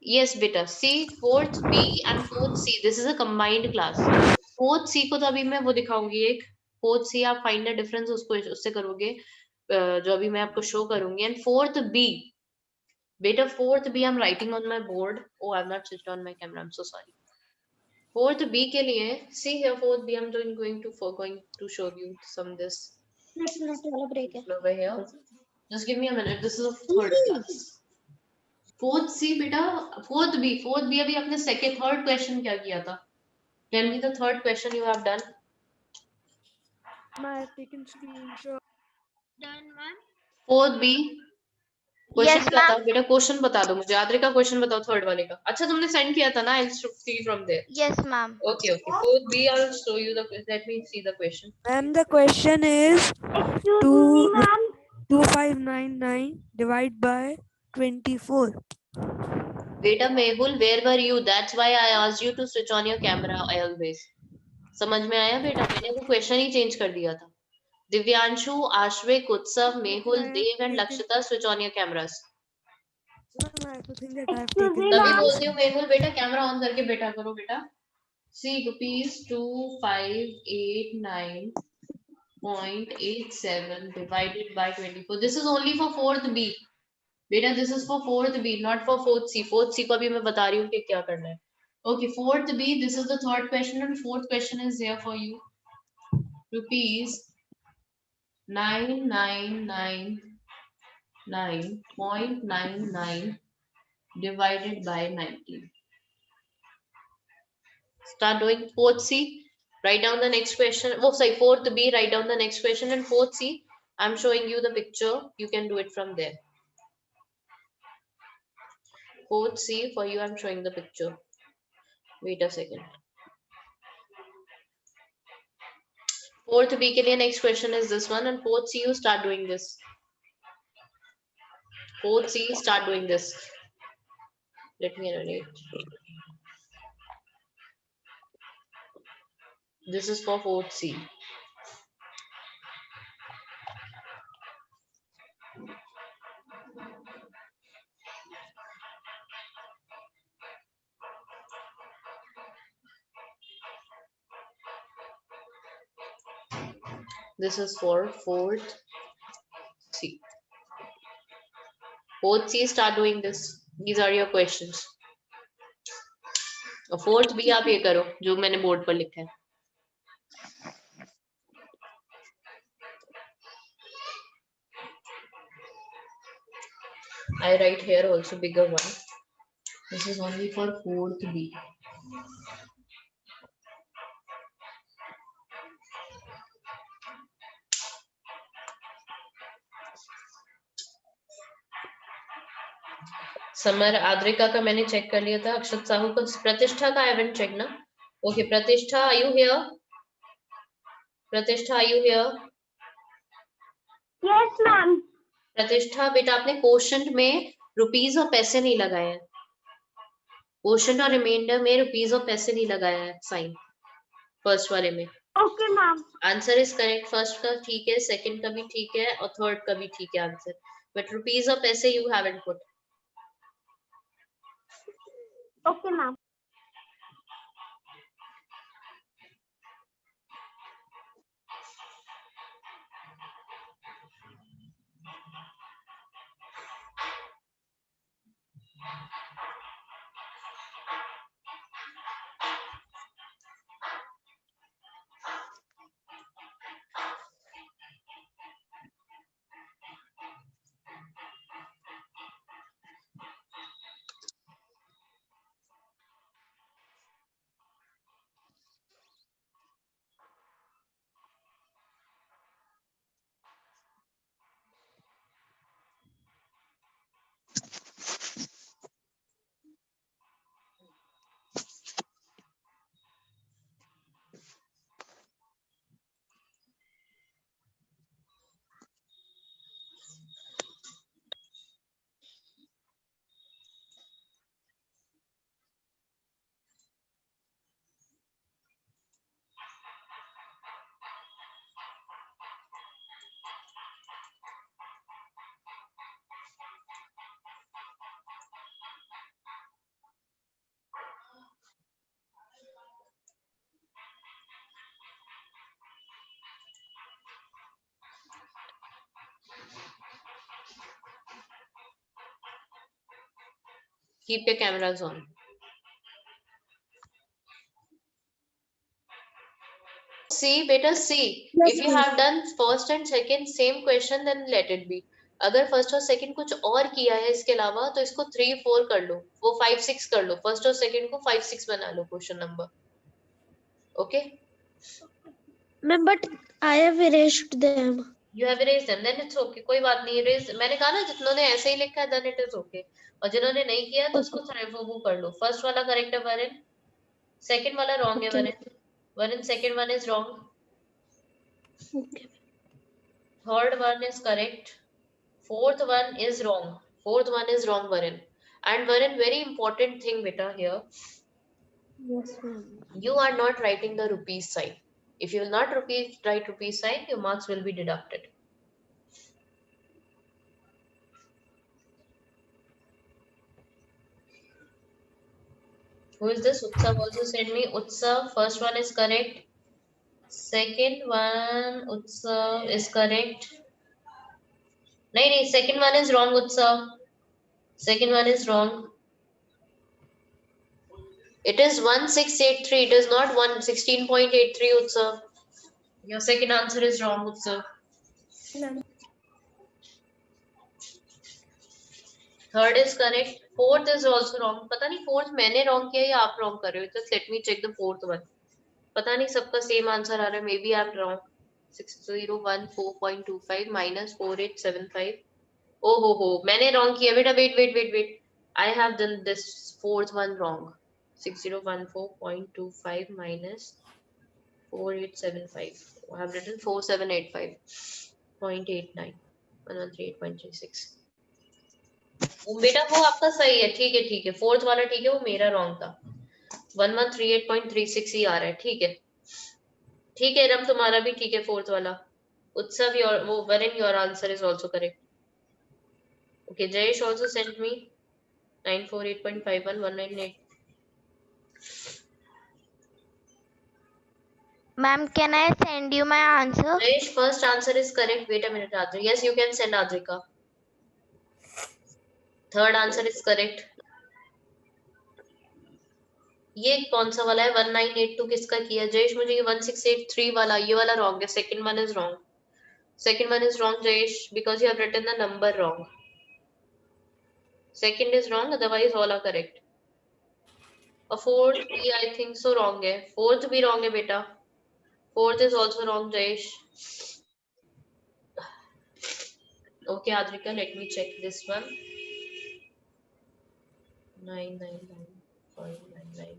Yes बेटा, C fourth B and fourth C, this is a combined class. Fourth C को तो अभी मैं वो दिखाऊंगी एक. फोर्थ सी आप फाइंड द डिफरेंस उसको उससे करोगे, जो अभी मैं आपको शो करूंगी. एंड फोर्थ बी बेटा, fourth B I am writing on my board. Oh I am not switched on my camera, I am so sorry. Fourth B के लिए see here, fourth B I am going to show you some this. Net वाला break है. Over here, just give me a minute, this is a third class. Fourth C बेटा, fourth B अभी आपने second third question क्या किया था? Tell me the third question you have done. I have taken screenshot. Done, ma'am. Fourth B question Yes, क्या था ma'am. बेटा? Question बता दो मुझे. आद्रिका क्वेश्चन बताओ थर्ड वाले का. अच्छा तुमने सेंड किया था ना, I will see from there. Yes, ma'am. Okay okay, fourth B I will show you the, let me see the question. And the question is Excuse me, two ma'am. 2599 divided by 24. बेटा Mehul, where were you? That's why I asked you to switch on your camera always. समझ में आया बेटा? मैंने वो question ही change कर दिया था. Divyanshu, Ashvik, Utsav, Mehul, I have Dev and taken. Lakshita, switch on your cameras. Ma'am, I also think that I have Excuse taken me, तभी ma'am. बोलती हूँ मेहुल बेटा, कैमरा ऑन करके बैठा करो बेटा. सी ₹2589.87 divided by 24. This is only for fourth B. बेटा this is for fourth B, not for fourth C. Fourth C को अभी मैं बता रही हूँ कि क्या करना है. Okay, fourth B, this is the third question and fourth question is there for you. ₹9,999.99 divided by 19. Start doing fourth C. Write down the next question. Oh, sorry, fourth B. Write down the next question, and fourth C. I'm showing you the picture. You can do it from there. Fourth C for you. I'm showing the picture. Wait a second. Fourth B के लिए next question is this one, and fourth C you start doing this. Fourth C start doing this. Let me narrate. This is for fourth C. This is for fourth C. Fourth C start doing this. These are your questions. और fourth भी आप ये करो जो मैंने board पर लिखा है. I write here also bigger one. This is only for fourth B. Summer, Adrika का मैंने चेक कर लिया था. अक्षत साहू का, प्रतिष्ठा का आई हैवंट चेक ना. Okay Pratishtha, are you here? Pratishtha, are you here? Yes, ma'am. प्रतिष्ठा बेटा, आपने क्वोशंट में रुपीस और पैसे नहीं लगाए हैं. क्वोशंट और रिमाइंडर में रुपीस और पैसे नहीं लगाया है साइन. फर्स्ट वाले में. Okay, ma'am. Answer is correct. First का ठीक है, सेकंड का भी ठीक है और थर्ड का भी ठीक है आंसर. बट रुपीस और पैसे you haven't put. Okay, ma'am. Keep your cameras on. See, better see. Yes, If you have done first and second same question, then let it be. अगर फर्स्ट और second कुछ और किया है इसके अलावा तो इसको 3 4 कर लो, वो 5 6 कर लो, फर्स्ट और सेकंड को 5 6 बना लो question number. Okay, ma'am but I have erased them. You have erased them, then it's okay, कोई बात नहीं. erase, मैंने कहा ना जिन्होंने ऐसे ही लिखा है then it is okay, और जिन्होंने नहीं किया तो उसको 3 4 कर लो. फर्स्ट वाला करेक्ट है वरुण, सेकंड वाला रॉन्ग है Varun. Varun second one is wrong, Okay. third one is correct, fourth one is wrong. Fourth one is wrong, Varun. And Varun, very important thing beta here, Yes, ma'am. you are not writing the rupees sign. If you will not write rupees sign, your marks will be deducted. Who is this? Utsav also sent me. Utsav, first one is correct. Second one, Utsav is correct. No, second one is wrong, Utsav. Second one is wrong. It is 1683. It is not 16.83, Utsav. Your second answer is wrong, Utsav. Third is correct. Fourth is also wrong. पता नहीं fourth मैंने wrong किया या आप wrong कर रहे हो. Just let me check the fourth one. पता नहीं सबका same answer आ रहा है. Maybe I'm wrong. 6014.25 minus 4875. Oh ho. मैंने wrong किया. बेटा wait. I have done this fourth one wrong. 6014.25 minus 4875. I have written 4785.89. 138.36. बेटा वो आपका सही है. ठीक है. फोर्थ वाला ठीक है, वो मेरा रॉन्ग था. 1138.36 ही आ रहा है. ठीक है रम, तुम्हारा भी ठीक है फोर्थ वाला. उत्सव योर, वो Varun, your answer is also correct. Okay, Jayesh also sent me 948.51 198. Ma'am, can I send you my answer? Jayesh, first answer is correct. Wait a minute, Adrika. Yes, you can send Adrika. Third answer is correct. ये कौन सा वाला है? 1982 किसका किया? जयेश, मुझे ये 1683 वाला, ये वाला रॉन्ग है. Second one is wrong. Second one is wrong, Jayesh, because you have written the number wrong. Second is wrong, otherwise all are correct. A fourth भी I think so wrong है. Fourth भी wrong है बेटा. Fourth is also wrong, Jayesh. Okay, Adrika, let me check this one. 999.99.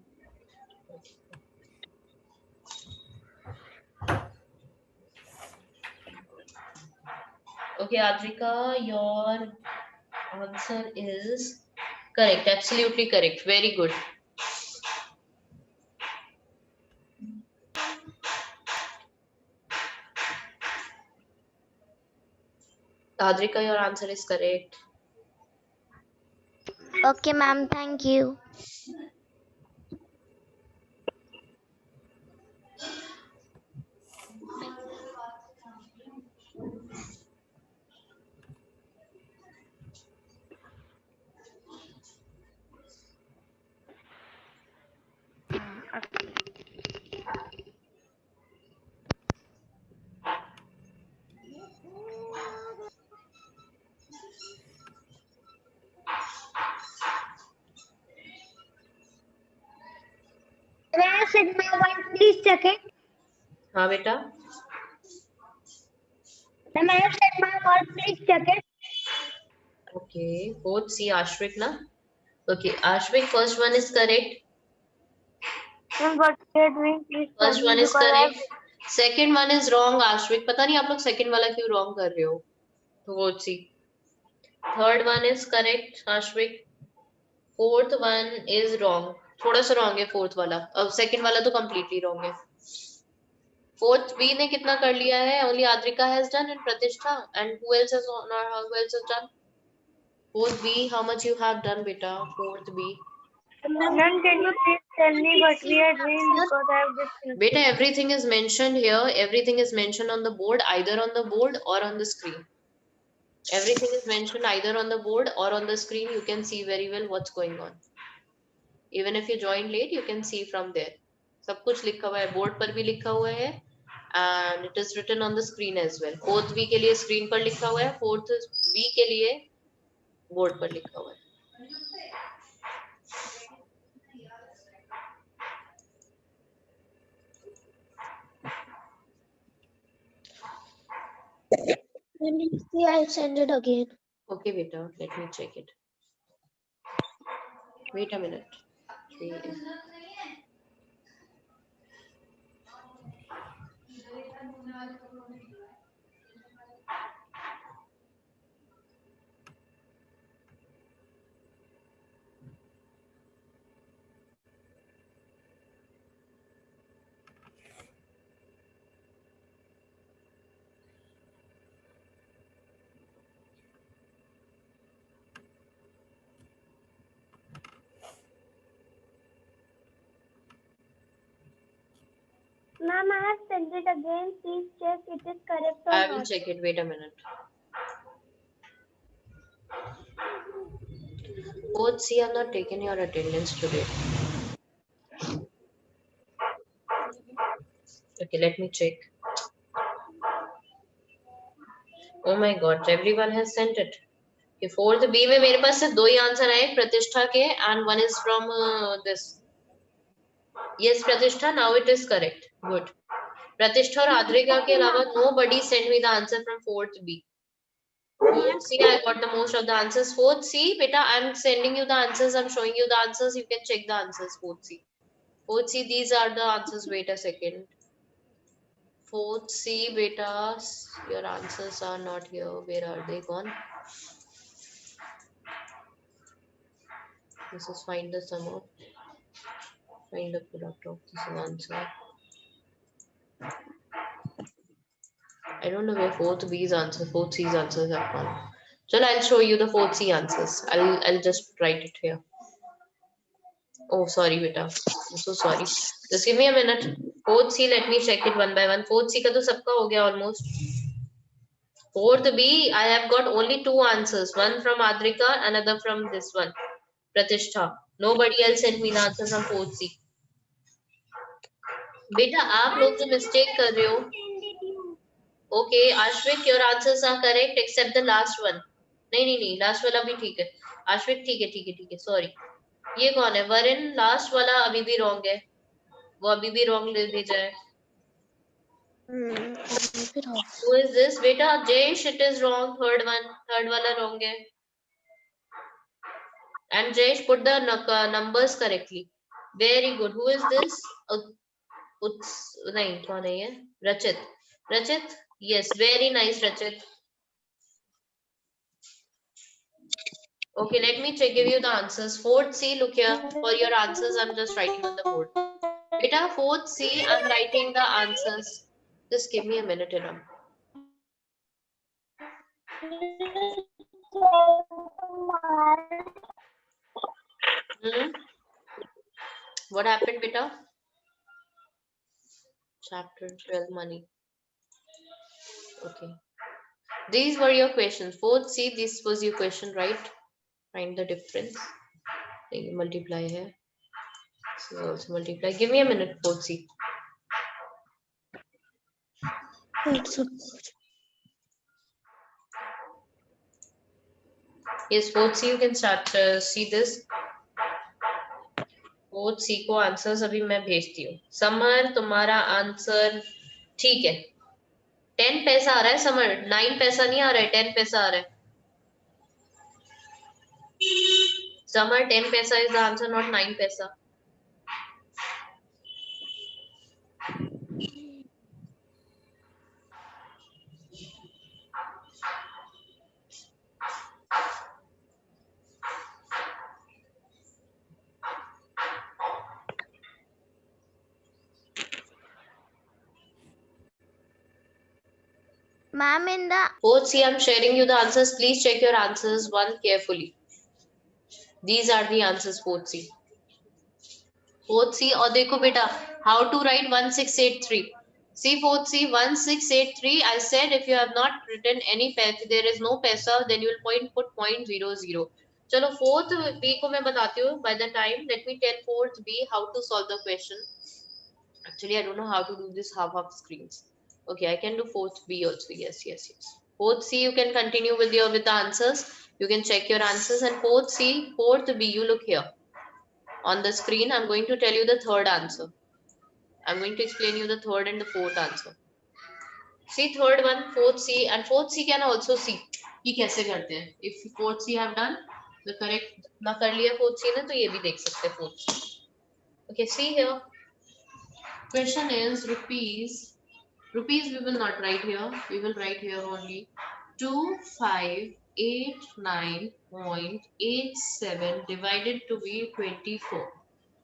Okay, Adrika, your answer is correct. Absolutely correct. Very good. Adrika, your answer is correct. Okay, ma'am. Thank you. Can I send my one, please check it? हाँ बेटा. Can I send my one, please check it? Okay, both see Ashvik na. Okay, Ashvik, first one is correct. What you're doing, please. First one is correct. Second one is wrong, Ashvik. पता नहीं आप लोग second वाला क्यों wrong कर रहे हो. तो both see. Third one is correct, Ashvik. Fourth one is wrong. थोड़ा सा wrong है fourth वाला. अब second वाला तो completely wrong है. Fourth B ने कितना कर लिया है? Only Adrika has done and Pratishtha. And who else has done? Fourth B, how much you have done, beta? Fourth B. Ma'am, can you please tell me what we are doing, because I have just. Beta, everything is mentioned here. Everything is mentioned on the board, either on the board or on the screen. Everything is mentioned either on the board or on the screen. You can see very well what's going on. Even if you join late, you can see from there. सब कुछ लिखा हुआ है, board पर भी लिखा हुआ है, and it is written on the screen as well. Fourth B के लिए screen पर लिखा हुआ है, fourth B के लिए बोर्ड पर लिखा हुआ है. Let me see, I'll send it again. Okay, beta, let me check it. Wait a minute. Ma'am, I have sent it again. Please check it is correct or I will not. check it. Wait a minute. Both C have not taken your attendance today. Okay, let me check. Oh my God, everyone has sent it. Okay, fourth B में मेरे पास सिर्फ दो ही answer आए प्रतिष्ठा के, and one is from this. Yes, Pratishtha, now it is correct. Good. Pratishtha और आद्रिका के अलावा nobody sent me the answer from fourth B. Fourth C, I got the most of the answers. Fourth C, beta, I'm sending you the answers. I'm showing you the answers. You can check the answers. Fourth C. Fourth C, these are the answers. Wait a second. Fourth C, beta, your answers are not here. Where are they gone? This is find the sum of. Find the product of this answer. I don't know where fourth B's answer, fourth C's answers have gone. So I'll show you the fourth C answers. I'll just write it here. Oh, sorry, beta. I'm so sorry. Just give me a minute. Fourth C, let me check it one by one. Fourth C का तो सबका हो गया almost. Fourth B, I have got only two answers. One from Adrika, another from this one, Pratishtha. Nobody else sent me the answer from fourth C. बेटा आप लोग जो mistake कर रहे हो, okay, Ashvik, your answers are correct except the last one. नहीं, last वाला भी ठीक है. Ashvik ठीक है, sorry. ये कौन है? वरिन, last वाला अभी भी wrong है. वो अभी भी wrong ले भेजा है. Who is this? बेटा Jayesh, it is wrong. Third वाला wrong है. And Jayesh put the numbers correctly. Very good. Who is this? नहीं, कौन है ये? Rachit, yes, very nice, Rachit. Okay, let me give you the answers. Fourth C, look here. For your answers, I'm just writing on the board. Beta, fourth C, I'm writing the answers. Just give me a minute, Iram. What happened, beta? Chapter 12, money. Okay. These were your questions. Fourth C, this was your question, right? Find the difference. Multiply here. This is also multiply. Give me a minute, fourth C. Yes, fourth C, you can start. See this. Fourth C को answers अभी मैं भेजती हूँ. Summer, तुम्हारा answer ठीक है. 10 पैसा आ रहा है समर, 9 पैसा नहीं आ रहा है, 10 पैसा आ रहा है. समर, 10 पैसा इज द आंसर, नॉट 9 पैसा. Ma'am, in the Fourth C, I'm sharing you the answers. Please check your answers one carefully. These are the answers, fourth C. Fourth C, और देखो बेटा, how to write 1683. See fourth C 1683. I said if you have not written any paisa, there is no paisa, then you will put 0.00. चलो fourth B को मैं बताती हूँ. By the time, let me tell fourth B how to solve the question. Actually, I don't know how to do this half screens. Okay, I can do fourth B also. Yes, yes, yes. Fourth C, you can continue with the answers. You can check your answers. And fourth C, fourth B, you look here on the screen. I'm going to tell you the third answer. I'm going to explain you the third and the fourth answer. See third one, fourth C, and fourth C can also see कि कैसे करते हैं. If fourth C have done the correct ना कर लिया fourth C ने तो ये भी देख सकते हैं fourth C. Okay, see here. Question is rupees. Rupees we will not write here. We will write here only 2589.87 divided to be 24.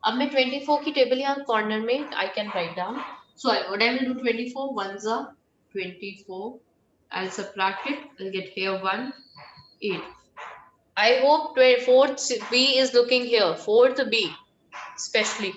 अब मैं 24 की टेबल यहाँ कॉर्नर में I can write down. So what I will do 24 ones are 24. I'll subtract it. I'll get here 1 8. I hope fourth B is looking here. Fourth B especially.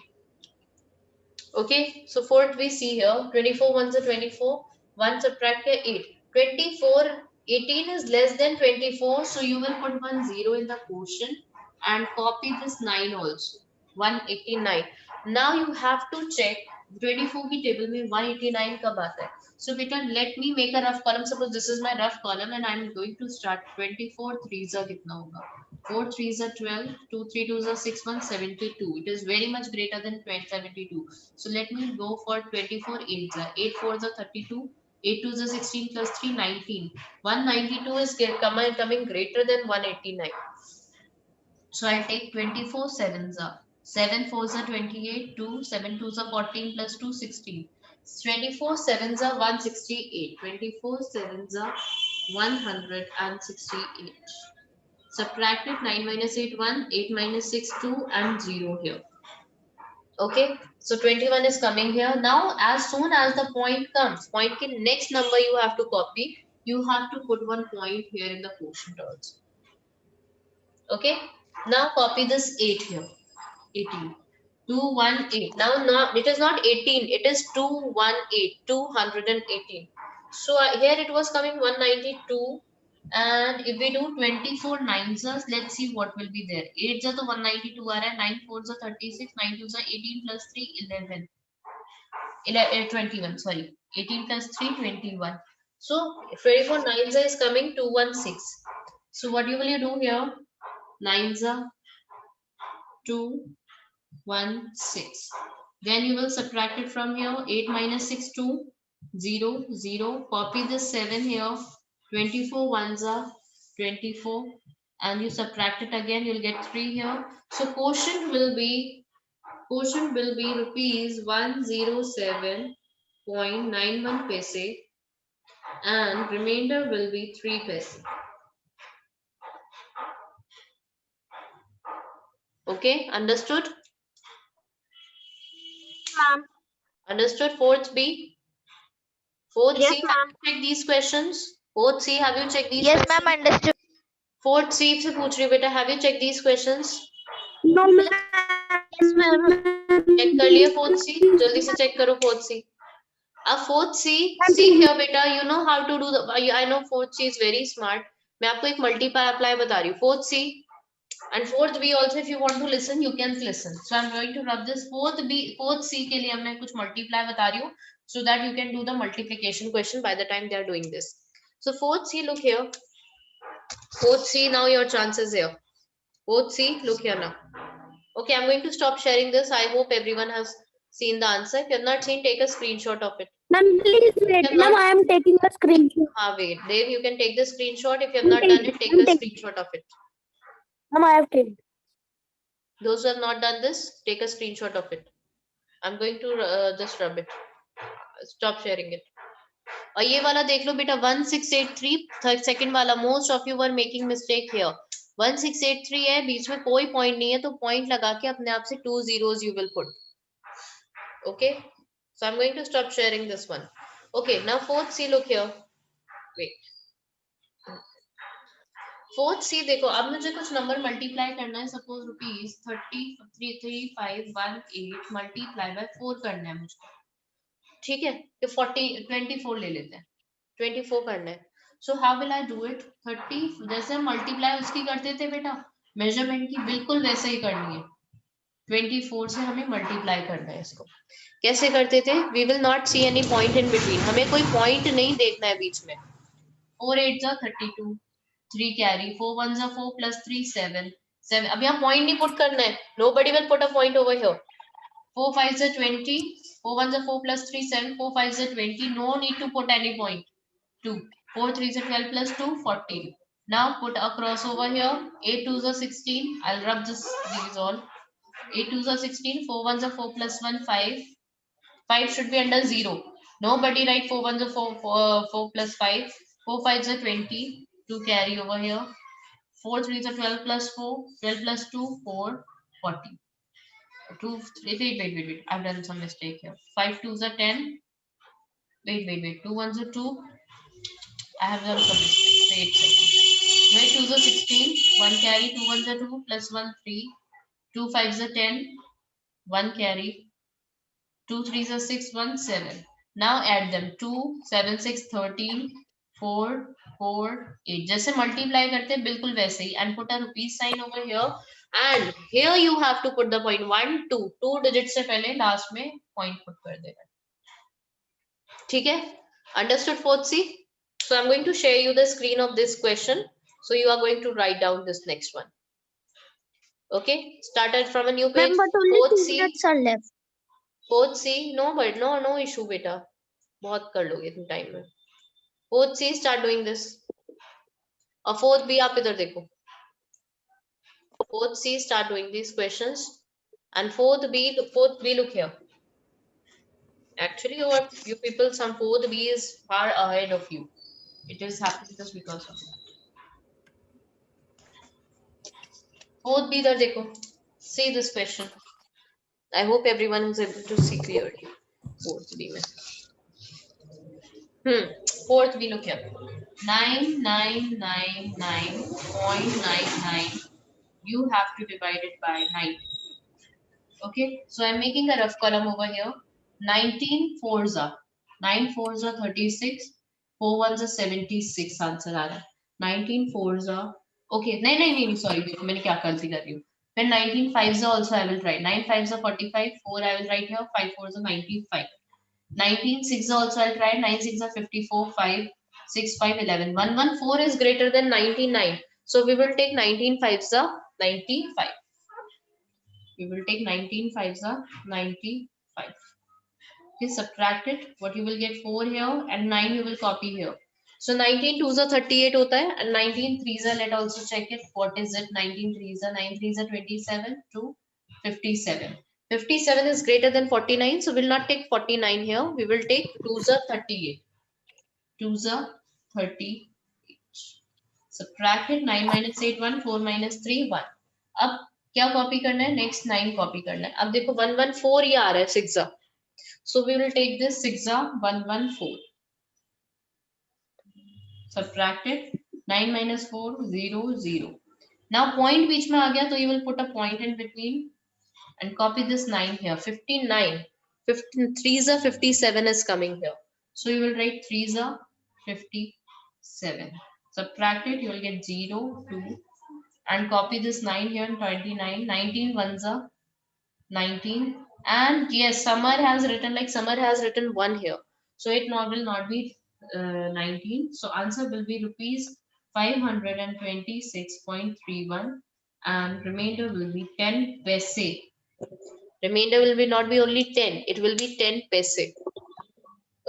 Okay, so fourth we see here 24 ones are 24. 1 subtract here 8. 24 18 is less than 24, so you will put 1 0 in the quotient and copy this 9 also. 189. Now you have to check 24 की table में 189 कब आता है. So beta, let me make a rough column. Suppose this is my rough column and I'm going to start 24 3s are कितना होगा. 4 3s are 12, 2 3 2s are 6 1 72. It is very much greater than 72. So let me go for 24 8s are 8 4s are 32. 8 2s are 16 plus 3 19. 192 is coming greater than 189. So I'll take 24 7s are 7 4s are 28. 2 7 2s are 14 plus 2 16. 24 7s are 168. 24 7s are 168. Subtract it. 9 minus 8 1, 8 minus 6 2, and 0 here. Okay, so 21 is coming here. Now as soon as the point comes, point ke next number you have to copy. You have to put 1 point here in the quotient also. Okay, now copy this 8 here. 18. 218. Now it is not 18, it is 218. 218. So here it was coming 192. And if we do 24 9s, let's see what will be there. 8s are the 192 are 9 4s are 36, 9 2s are 18 plus 3 11. 21, sorry. 18 plus 3 21. So 24 9s is coming 216. So what will you do here? 9s are 216. Then you will subtract it from here. 8 minus 6 2 0 0. Copy this 7 here. 24 ones are 24, and you subtract it again, you'll get 3 here. So quotient will be rupees 107.91 paise, and remainder will be 3 paise. Okay, understood? Ma'am. Understood? Fourth B. Fourth Yes, C, have ma'am. you checked these questions? Fourth C, have you checked these Yes, questions? ma'am. Understood. Fourth C से पूछ रही हूँ बेटा, have you checked these questions? No, ma'am. Yes, ma'am. Check कर लिया fourth C? जल्दी से check करो फोर्थ सी. अब फोर्थ सी, see here बेटा, you know how to do the, I know fourth C is very smart. मैं आपको एक multiply बता रही हूँ. Fourth C and fourth B also, if you want to listen, you can listen. So I'm going to rub this. Fourth C के लिए मैं कुछ multiply बता रही हूँ, so that you can do the multiplication question by the time they are doing this. So fourth C, look here. Fourth C, now your chances here. Fourth C, look here now. Okay, I'm going to stop sharing this. I hope everyone has seen the answer. If you have not seen, take a screenshot of it. Ma'am, please wait. Ma'am, I am taking a screenshot. Wait. Dave, you can take the screenshot. If you have not done it, take a screenshot of it. Ma'am, I have taken. Those who have not done this, take a screenshot of it. I'm going to just rub it. Stop sharing it. और ये वाला देख लो बेटा 1683 second वाला. Most of you were making mistake here. 1683 है, बीच में कोई point नहीं है, तो पॉइंट लगा के अपने आप से 2 zeros you will put. Okay, so I'm going to stop sharing this one. Okay, now fourth C, look here. Wait. Fourth C देखो, अब मुझे कुछ नंबर मल्टीप्लाई करना है. सपोज रुपीज 333518 मल्टीप्लाई बाय 4 करना है मुझको. ठीक है, ये 24 ले लेते हैं, 24 करना है। So how will I do it? 30 जैसे हम मल्टीप्लाई उसकी करते थे बेटा मेजरमेंट की, बिल्कुल वैसे ही करनी है। 24 से हमें मल्टीप्लाई करना है इसको। कैसे करते थे? We will not see any point in between, हमें कोई पॉइंट नहीं देखना है बीच में। 4 8 32, 3 कैरी, 4 1 4 प्लस 3 7 7। अब यहाँ पॉइंट नहीं पुट करना है, nobody will put a point over here. 4 5 20, 4 1 4 plus 3 7, 4 5 20, no need to put any point. 2 4 3 12 plus 2 14. Now put a cross over here. 8 2 16. I'll rub these all. 8 2 16, 4 1 4 plus 1 5. 5 should be under 0. Nobody write 4 1 4 plus 5. 4 5 20. 2 carry over here. 4 3 12 plus 4. 12 plus 2 4 40. 2 wait. I've done some mistake here. 5 2s are 10. Wait. 2 1s are 2. I have done some mistake. Wait second. Wait, 2s are 16. 1 carry. 2 1s are 2 plus 1 3. 2 5s are 10. 1 carry. 2 3s are 6. 1 7. Now add them. 2 7 6 13. 4 4 8. जैसे multiply करते हैं बिल्कुल वैसे ही, and put a rupees sign over here, and here you have to put the point 1 2 2 digits से पहले last में point put कर देना। ठीक है, understood fourth C? So I'm going to share you the screen of this question, so you are going to write down this next one. Okay, started from a new page. Ma'am, but only Fourth 2 C, minutes are left. fourth C, no but no issue बेटा, बहुत कर लोगे तुम time में। Fourth C, start doing this. और fourth B आप इधर देखो, fourth C, start doing these questions, and fourth B look here. Actually you people, some fourth B is far ahead of you. It is happening just because of that. Fourth B इधर देखो, see this question. I hope everyone is able to see clearly. Fourth B में fourth B look here. 9999.99 you have to divide it by 9. Okay, so I'm making a rough column over here. 19 fours are 9 fours are 36, 4 ones are 76 answer आ रहा है। 19 fours are okay, नहीं sorry, देखो मैंने क्या गलती कर रही हूँ। Then 19 fives are also I will write, 9 fives are 45, 4 I will write here, 5 fours are 95. 19 6 also I'll try, 9 6 are 54, 5 6 5 11. 114 is greater than 99, so we will take 19 fives are 95. We will take 19 fives are 95. Okay, subtract it. What you will get 4 here and 9 you will copy here. So 19 twos are 38 hota hai, and 19 threes are, let also check it. What is it? 19 threes are 9 threes are 27 to 57. 57 is greater than 49, so we'll not take 49 here. We will take 2s are 38. 2s are 38. Subtract it. 9 minus 8 1, 4 minus 3 1. अब क्या copy करना है? Next 9 copy करना है। अब देखो 114 ये आ रहा है 6 so we will take this 6 114. Subtract it. 9 minus 4 0 0. Now point बीच में आ गया, तो you will put a point in between and copy this 9 here. 59. 3s are 57 is coming here, so you will write 3s are 57. Subtract it, you will get 0 2 and copy this 9 here and 29. 19 ones are 19, and yes, Summer has written 1 here, so it will not be 19. So answer will be rupees 526.31, and remainder will be 10 paise. Remainder will be not be only 10, it will be 10 paise.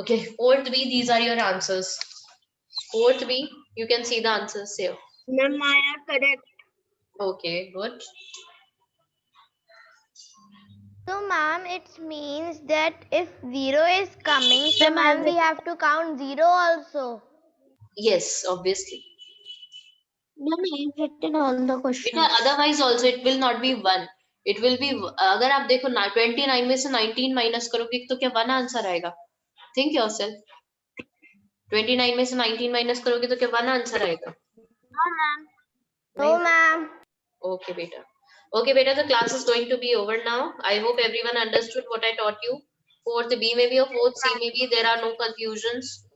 Okay, fourth B, these are your answers. Fourth B, you can see the answers here. Ma'am, I am correct. Okay, good. So, ma'am, it means that if 0 is coming, so ma'am, we have to count 0 also. Yes, obviously. Ma'am, I have written all the questions. Because otherwise also it will not be 1. It will be, अगर आप देखो 29 में से 19 minus करोगे तो क्या 1 answer आएगा? Think yourself. 29 में से 19 माइनस करोगे तो क्या 1 आंसर आएगा? No, ma'am. No, ma'am. Okay, beta. Okay, beta, the class is going to be over now. I hope everyone understood what I taught you. fourth B में भी और fourth C में भी there are no confusions.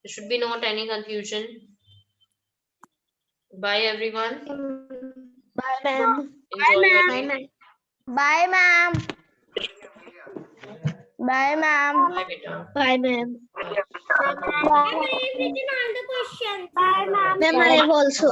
There should be not any confusion. Bye everyone. Bye, ma'am. Enjoy your day. Bye, ma'am. Bye, ma'am. Bye beta. Bye, ma'am. Bye. Bye, ma'am. I have also.